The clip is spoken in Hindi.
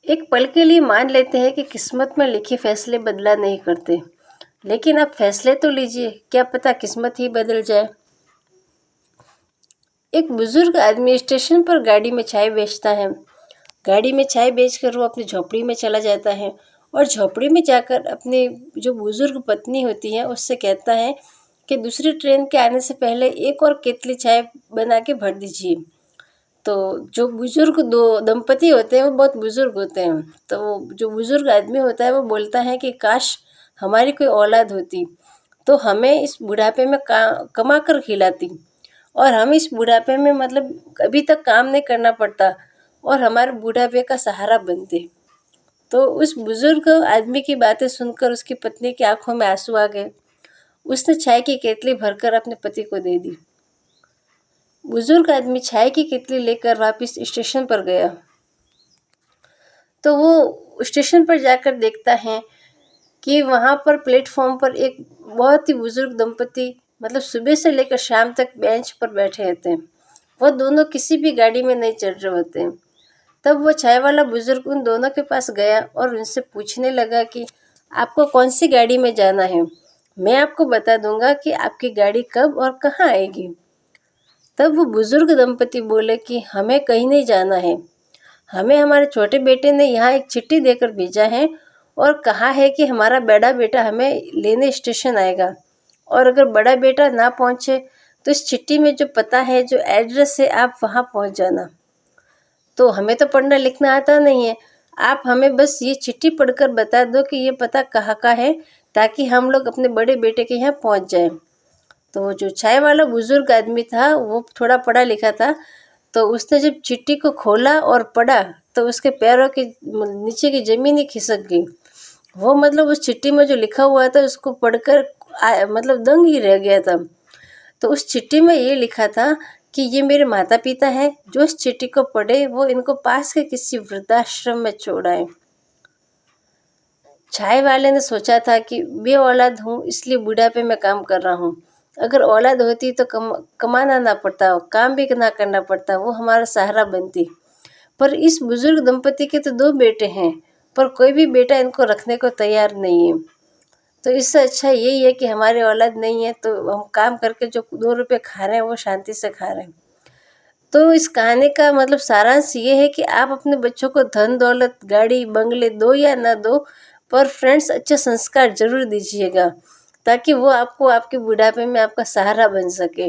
एक पल के लिए मान लेते हैं कि किस्मत में लिखे फैसले बदला नहीं करते, लेकिन अब फैसले तो लीजिए, क्या पता किस्मत ही बदल जाए। एक बुजुर्ग आदमी स्टेशन पर गाड़ी में चाय बेचता है। गाड़ी में चाय बेचकर वो अपनी झोपड़ी में चला जाता है और झोपड़ी में जाकर अपनी जो बुजुर्ग पत्नी होती है उससे कहता है कि दूसरी ट्रेन के आने से पहले एक और केतली चाय बना के भर दीजिए। तो जो बुजुर्ग दो दंपति होते हैं वो बहुत बुजुर्ग होते हैं, तो जो बुजुर्ग आदमी होता है वो बोलता है कि काश हमारी कोई औलाद होती तो हमें इस बुढ़ापे में कमा कर खिलाती और हम इस बुढ़ापे में मतलब अभी तक काम नहीं करना पड़ता और हमारे बुढ़ापे का सहारा बनते। तो उस बुजुर्ग आदमी की बातें सुनकर उसकी पत्नी की आंखों में आंसू आ गए। उसने चाय की केतली भरकर अपने पति को दे दी। बुजुर्ग आदमी चाय की केतली लेकर वापस स्टेशन पर गया। तो वो स्टेशन पर जाकर देखता है कि वहाँ पर प्लेटफॉर्म पर एक बहुत ही बुजुर्ग दंपति मतलब सुबह से लेकर शाम तक बेंच पर बैठे रहते हैं। वो दोनों किसी भी गाड़ी में नहीं चढ़ रहे होते हैं। तब वो चाय वाला बुजुर्ग उन दोनों के पास गया और उनसे पूछने लगा कि आपको कौन सी गाड़ी में जाना है, मैं आपको बता दूंगा कि आपकी गाड़ी कब और कहाँ आएगी। तब वो बुजुर्ग दंपति बोले कि हमें कहीं नहीं जाना है, हमें हमारे छोटे बेटे ने यहाँ एक चिट्ठी देकर भेजा है और कहा है कि हमारा बड़ा बेटा हमें लेने स्टेशन आएगा और अगर बड़ा बेटा ना पहुँचे तो इस चिट्ठी में जो पता है, जो एड्रेस है, आप वहाँ पहुँच जाना। तो हमें तो पढ़ना लिखना आता नहीं है, आप हमें बस ये चिट्ठी पढ़कर बता दो कि ये पता कहाँ का है ताकि हम लोग अपने बड़े बेटे के यहाँ पहुँच जाएं। तो जो चाय वाला बुजुर्ग आदमी था वो थोड़ा पढ़ा लिखा था, तो उसने जब चिट्ठी को खोला और पढ़ा तो उसके पैरों के नीचे की ज़मीन ही खिसक गई। वो मतलब उस चिट्ठी में जो लिखा हुआ था उसको पढ़कर मतलब दंग ही रह गया था। तो उस चिट्ठी में ये लिखा था कि ये मेरे माता पिता हैं, जो इस चिट्ठी को पढ़े वो इनको पास के किसी वृद्धाश्रम में छोड़ आए। चाय वाले ने सोचा था कि बे औलाद हूँ इसलिए बुढ़ापे में काम कर रहा हूँ, अगर औलाद होती तो कमाना ना पड़ता, काम भी ना करना पड़ता, वो हमारा सहारा बनती। पर इस बुजुर्ग दंपति के तो 2 बेटे हैं पर कोई भी बेटा इनको रखने को तैयार नहीं है। तो इससे अच्छा यही है कि हमारी औलाद नहीं है तो हम काम करके जो 2 रुपये खा रहे हैं वो शांति से खा रहे हैं। तो इस कहानी का मतलब सारांश ये है कि आप अपने बच्चों को धन दौलत गाड़ी बंगले दो या ना दो, पर फ्रेंड्स अच्छे संस्कार जरूर दीजिएगा ताकि वो आपको आपके बुढ़ापे में आपका सहारा बन सके।